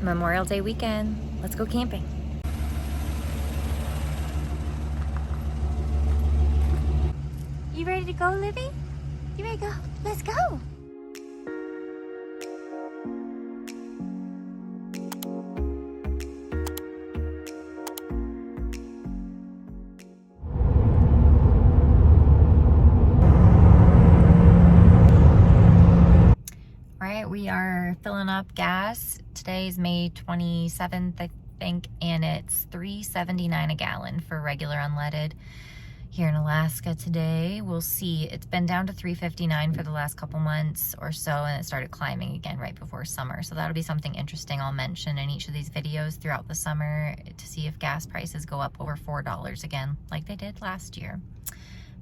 Memorial Day weekend. Let's go camping. You ready to go, Livy? You ready to go? Let's go. We are filling up gas. Today's May 27th, I think, and it's $3.79 a gallon for regular unleaded here in Alaska today. We'll see. It's been down to $3.59 for the last couple months or so, and it started climbing again right before summer. So that'll be something interesting I'll mention in each of these videos throughout the summer to see if gas prices go up over $4 again, like they did last year.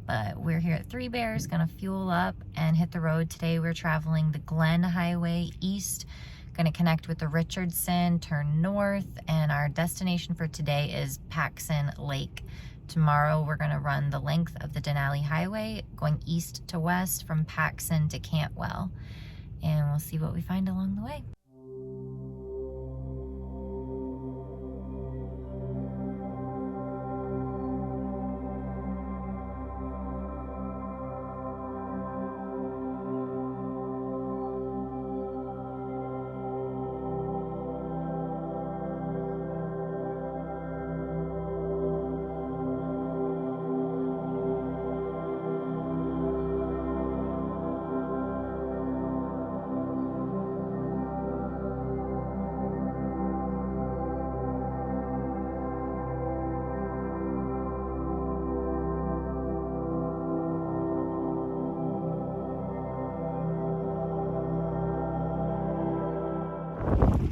But we're here at Three Bears, gonna fuel up and hit the road. Today we're traveling the Denali Highway east, gonna connect with the Richardson, turn north, and our destination for today is Paxson Lake. Tomorrow we're gonna run the length of the Denali Highway, going east to west from Paxson to Cantwell. And we'll see what we find along the way.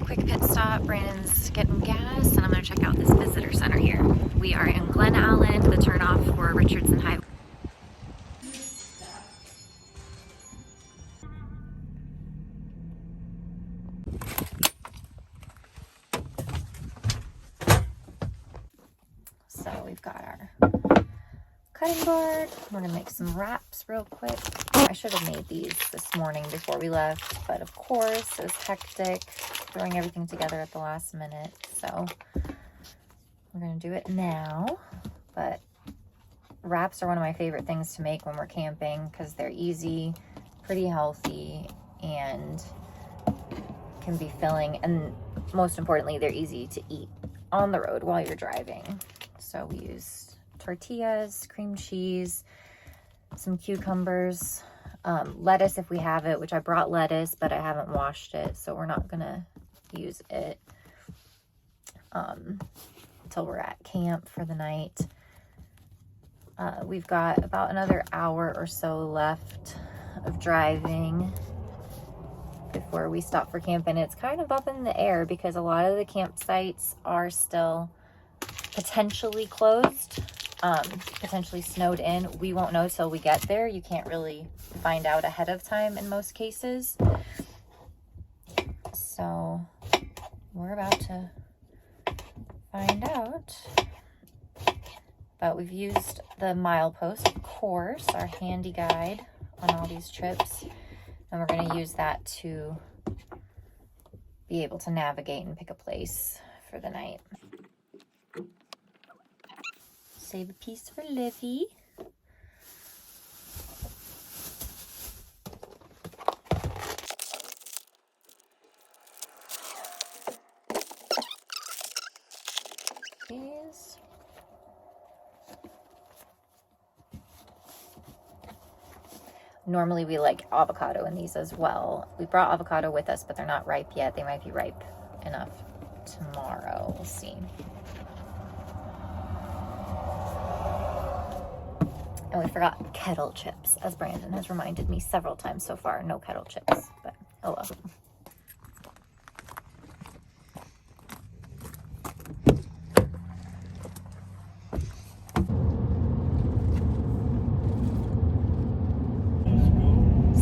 Quick pit stop. Brandon's getting gas, and I'm going to check out this visitor center here. We are in Glen Allen, the turnoff for Richardson Highway. So we've got our cutting board. We're going to make some wraps real quick. I should have made these this morning before we left, but of course it was hectic throwing everything together at the last minute. So we're going to do it now. But wraps are one of my favorite things to make when we're camping because they're easy, pretty healthy, and can be filling. And most importantly, they're easy to eat on the road while you're driving. So we used tortillas, cream cheese, some cucumbers, lettuce if we have it, which I brought lettuce, but I haven't washed it, so we're not gonna use it until we're at camp for the night. We've got about another hour or so left of driving before we stop for camp, and it's kind of up in the air because a lot of the campsites are still potentially closed, potentially snowed in. We won't know till we get there. You can't really find out ahead of time in most cases. So we're about to find out. But we've used the milepost, of course, our handy guide on all these trips. And we're going to use that to be able to navigate and pick a place for the night. Save a piece for Livy. These. Normally we like avocado in these as well. We brought avocado with us, but they're not ripe yet. They might be ripe enough tomorrow. We'll see. And we forgot kettle chips, as Brandon has reminded me several times so far. No kettle chips, but oh well.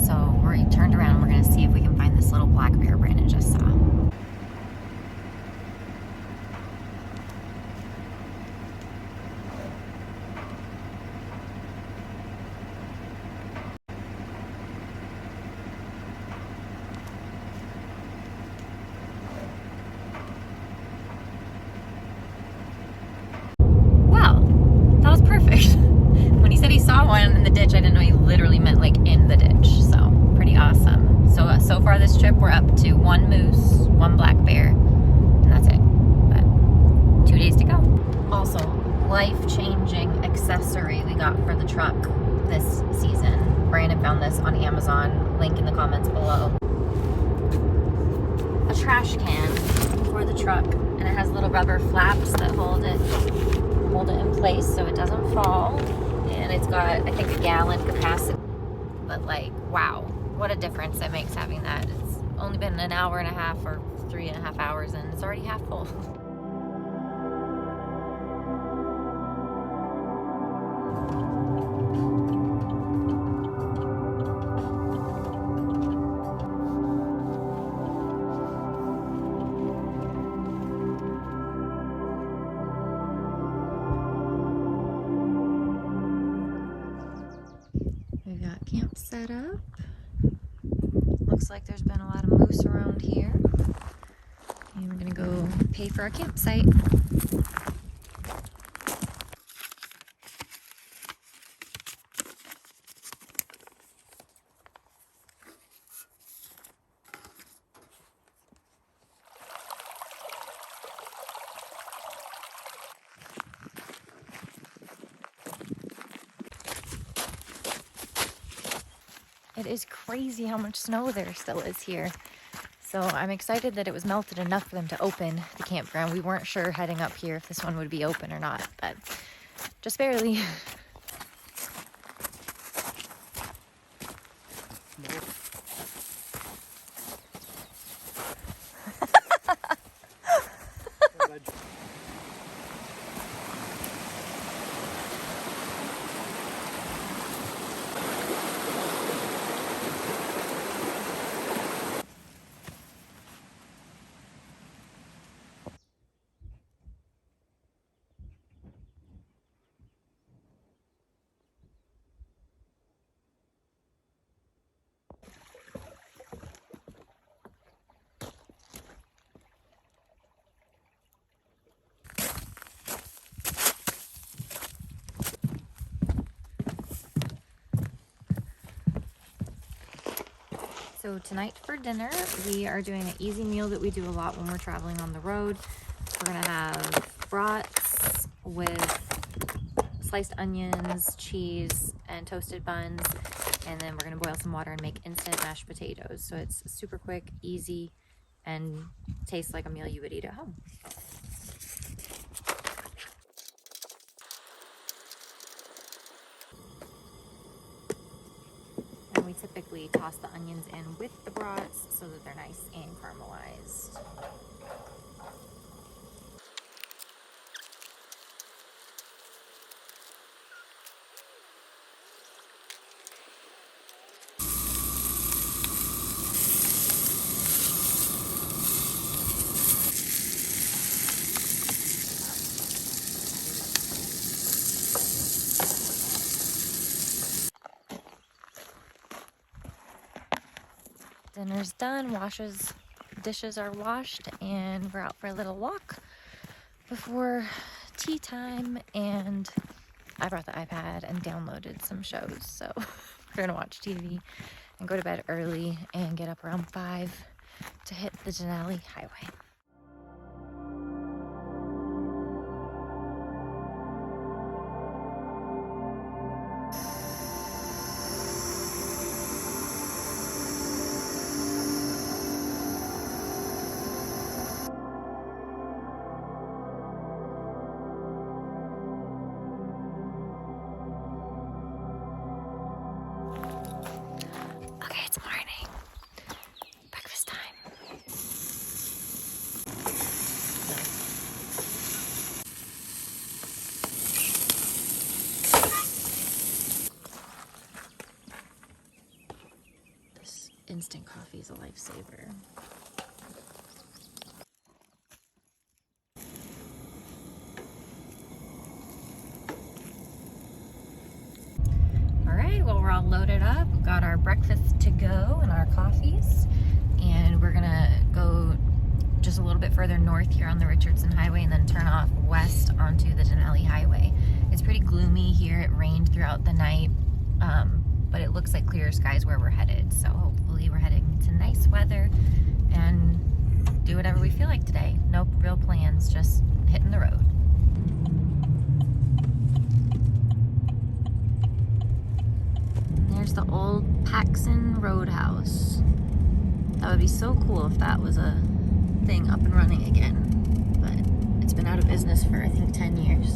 So we turned around. We're going to see if we can find this little black bear Brandon just saw. So far this trip, we're up to 1 moose, 1 black bear, and that's it. But 2 days to go. Also, life-changing accessory we got for the truck this season. Brandon found this on Amazon, link in the comments below. A trash can for the truck, and it has little rubber flaps that hold it in place so it doesn't fall. And it's got, I think, a gallon capacity. But like, wow, what a difference it makes having that. It's only been an hour and a half or 3.5 hours and it's already half full. We've got camp set up. Looks like there's been a lot of moose around here. And we're gonna go pay for our campsite. It is crazy how much snow there still is here. So I'm excited that it was melted enough for them to open the campground. We weren't sure heading up here if this one would be open or not, but just barely. So tonight for dinner, we are doing an easy meal that we do a lot when we're traveling on the road. We're gonna have brats with sliced onions, cheese, and toasted buns. And then we're gonna boil some water and make instant mashed potatoes. So it's super quick, easy, and tastes like a meal you would eat at home. And we typically toss the onions in with the brats so that they're nice and caramelized. Dinner's done, dishes are washed, and we're out for a little walk before tea time. And I brought the iPad and downloaded some shows, so we're gonna watch TV and go to bed early and get up around 5 to hit the Denali Highway. It's morning. Breakfast time. This instant coffee is a lifesaver. Well, we're all loaded up. We've got our breakfast to go and our coffees, and we're gonna go just a little bit further north here on the Richardson Highway and then turn off west onto the Denali Highway. It's pretty gloomy here. It rained throughout the night, but it looks like clear skies where we're headed, so hopefully we're heading to nice weather and do whatever we feel like today. No real plans, just hitting the road. There's the old Paxson Roadhouse. That would be so cool if that was a thing up and running again. But it's been out of business for, I think, 10 years.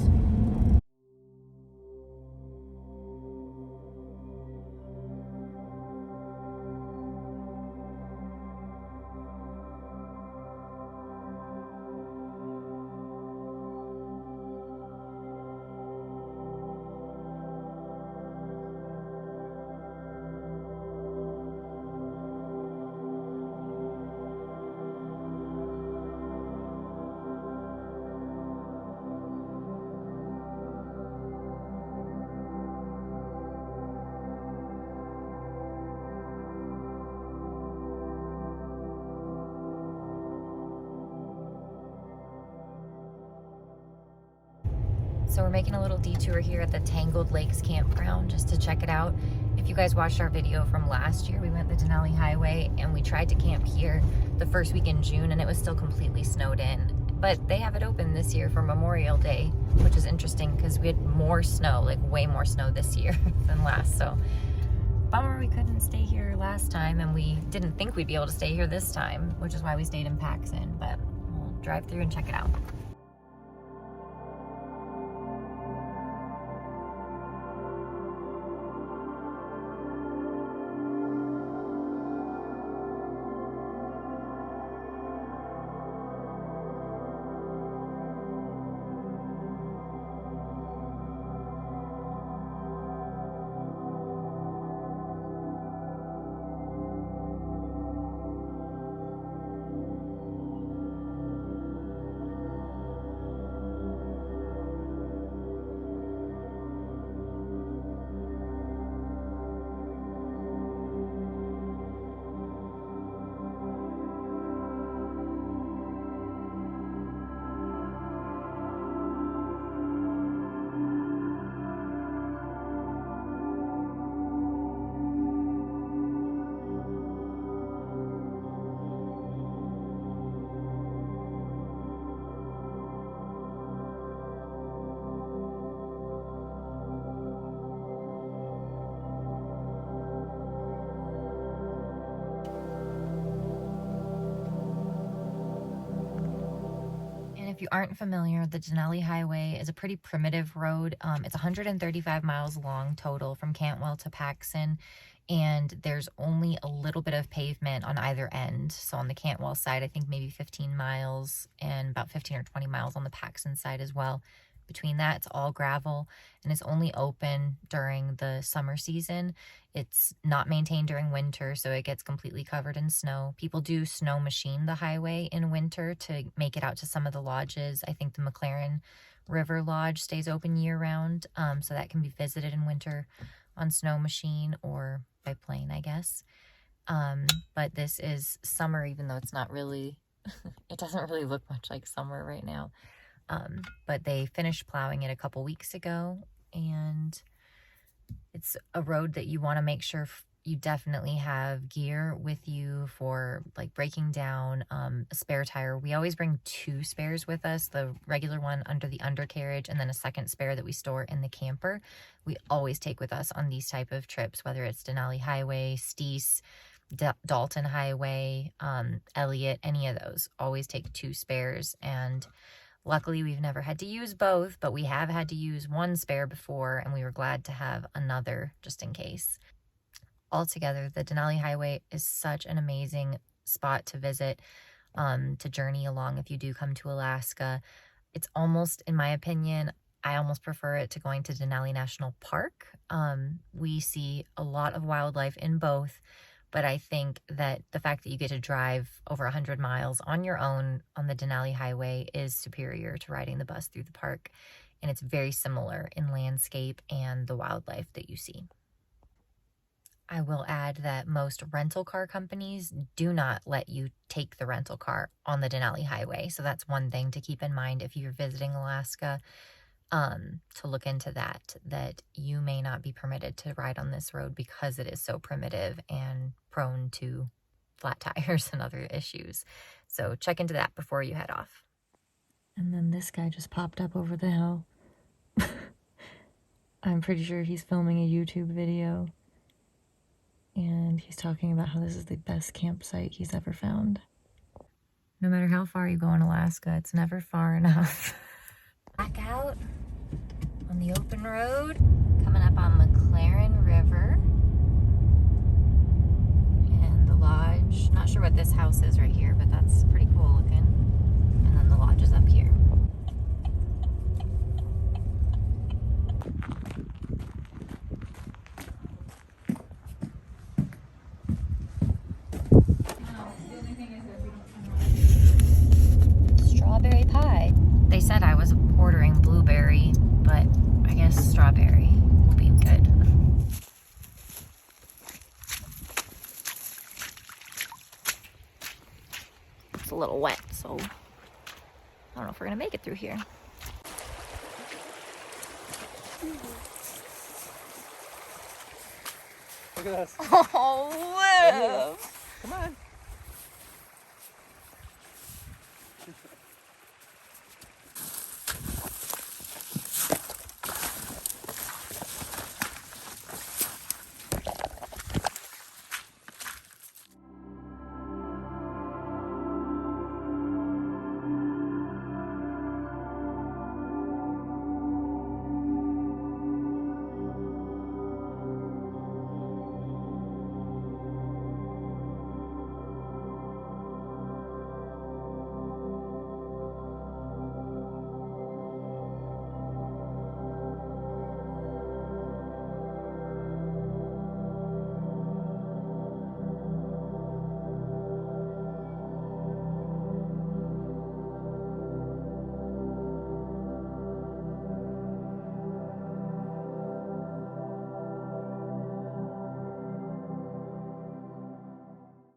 So we're making a little detour here at the Tangled Lakes Campground just to check it out. If you guys watched our video from last year, we went the Denali Highway and we tried to camp here the first week in June and it was still completely snowed in. But they have it open this year for Memorial Day, which is interesting because we had more snow, like way more snow this year than last. So bummer we couldn't stay here last time, and we didn't think we'd be able to stay here this time, which is why we stayed in Paxson, but we'll drive through and check it out. If you aren't familiar, the Denali Highway is a pretty primitive road. It's 135 miles long total from Cantwell to Paxson, and there's only a little bit of pavement on either end. So on the Cantwell side, I think maybe 15 miles and about 15 or 20 miles on the Paxson side as well. Between that, it's all gravel, and it's only open during the summer season. It's not maintained during winter, so it gets completely covered in snow. People do snow machine the highway in winter to make it out to some of the lodges. I think the McLaren River Lodge stays open year-round, so that can be visited in winter on snow machine or by plane, I guess. But this is summer, even though it's not really, it doesn't really look much like summer right now. But they finished plowing it a couple weeks ago, and it's a road that you want to make sure you definitely have gear with you for like breaking down, a spare tire. We always bring 2 spares with us, the regular one under the undercarriage and then a second spare that we store in the camper. We always take with us on these type of trips, whether it's Denali Highway, Steese, Dalton Highway, Elliott, any of those. Always take 2 spares, and luckily, we've never had to use both, but we have had to use 1 spare before, and we were glad to have another just in case. Altogether, the Denali Highway is such an amazing spot to visit, to journey along if you do come to Alaska. It's almost, in my opinion, I almost prefer it to going to Denali National Park. We see a lot of wildlife in both, but I think that the fact that you get to drive over 100 miles on your own on the Denali Highway is superior to riding the bus through the park. And it's very similar in landscape and the wildlife that you see. I will add that most rental car companies do not let you take the rental car on the Denali Highway. So that's one thing to keep in mind if you're visiting Alaska, to look into that you may not be permitted to ride on this road because it is so primitive and prone to flat tires and other issues. So check into that before you head off. And then this guy just popped up over the hill. I'm pretty sure he's filming a YouTube video. And he's talking about how this is the best campsite he's ever found. No matter how far you go in Alaska, it's never far enough. Back out on the open road, coming up on McLaren River. And the lodge, not sure what this house is right here, but that's pretty cool looking. And then the lodge is up here. Strawberry pie. They said I was ordering blueberry, but I guess strawberry will be good. It's a little wet, so I don't know if we're gonna make it through here. Look at us. Oh, wow. Come on.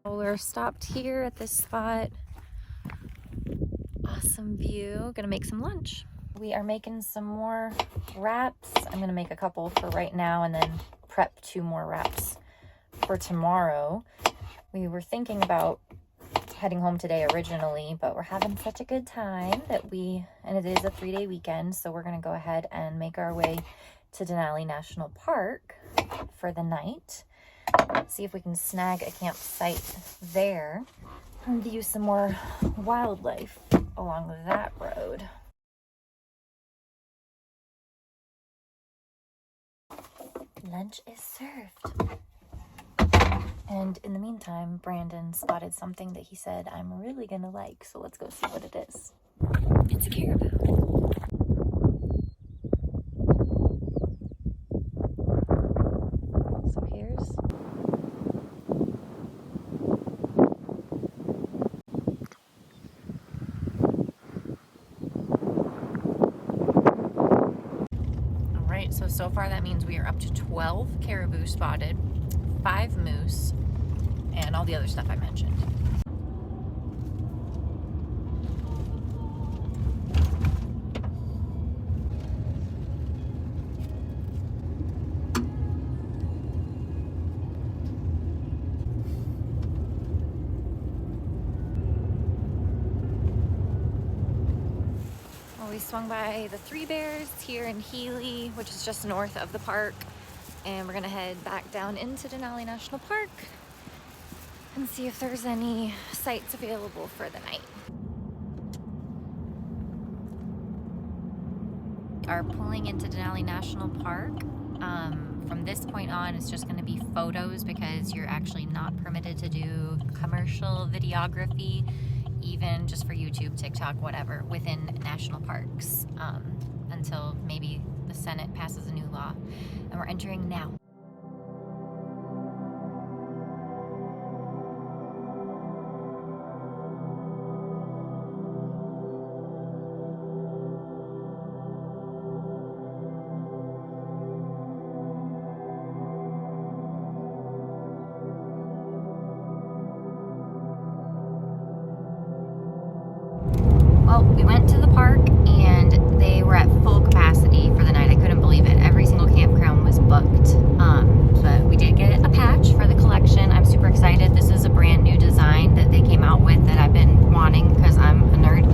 We're stopped here at this spot. Awesome view. Gonna make some lunch. We are making some more wraps. I'm gonna make a couple for right now and then prep 2 more wraps for tomorrow. We were thinking about heading home today originally, but we're having such a good time that and it is a 3-day weekend, so we're gonna go ahead and make our way to Denali National Park for the night. See if we can snag a campsite there and view some more wildlife along that road. Lunch is served. And in the meantime, Brandon spotted something that he said I'm really gonna like, so let's go see what it is. It's a caribou. So here's so far that means we are up to 12 caribou spotted, 5 moose, and all the other stuff I mentioned. We swung by the Three Bears here in Healy, which is just north of the park, and we're gonna head back down into Denali National Park and see if there's any sites available for the night. We are pulling into Denali National Park. From this point on, it's just gonna be photos because you're actually not permitted to do commercial videography, even just for YouTube, TikTok, whatever, within national parks, until maybe the Senate passes a new law. And we're entering now. Well, we went to the park and they were at full capacity for the night. I couldn't believe it. Every single campground was booked. But we did get a patch for the collection. I'm super excited. This is a brand new design that they came out with that I've been wanting because I'm a nerd.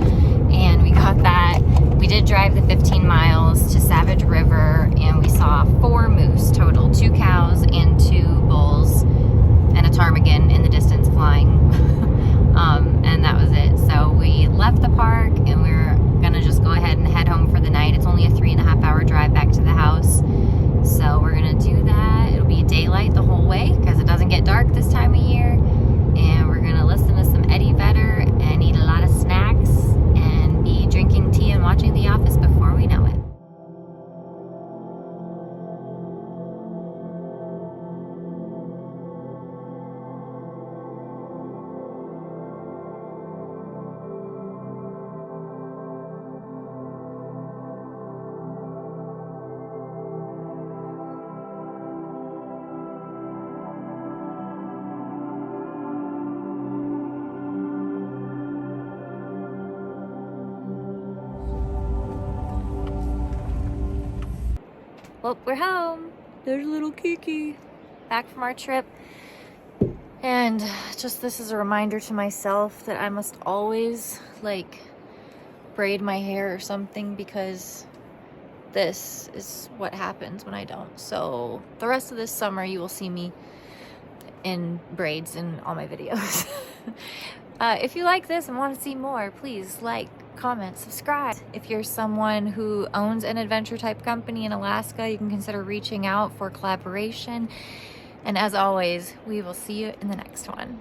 And we got that. We did drive the 15 miles to Savage River, and we saw 4 moose total, 2 cows and 2 bulls, and a ptarmigan in the distance flying. And that was it. So we left the park, and we're gonna just go ahead and head home for the night. It's only a 3.5-hour drive back to the house. So we're gonna do that. It'll be daylight the whole way because it doesn't get dark this time of year. And we're gonna listen to some Eddie Vedder and eat a lot of snacks and be drinking tea and watching The Office before we know it. Well, we're home. There's little Kiki. Back from our trip. And just this is a reminder to myself that I must always like braid my hair or something, because this is what happens when I don't. So the rest of this summer you will see me in braids in all my videos. If you like this and want to see more, please like, comment, subscribe. If you're someone who owns an adventure type company in Alaska, you can consider reaching out for collaboration. And as always, we will see you in the next one.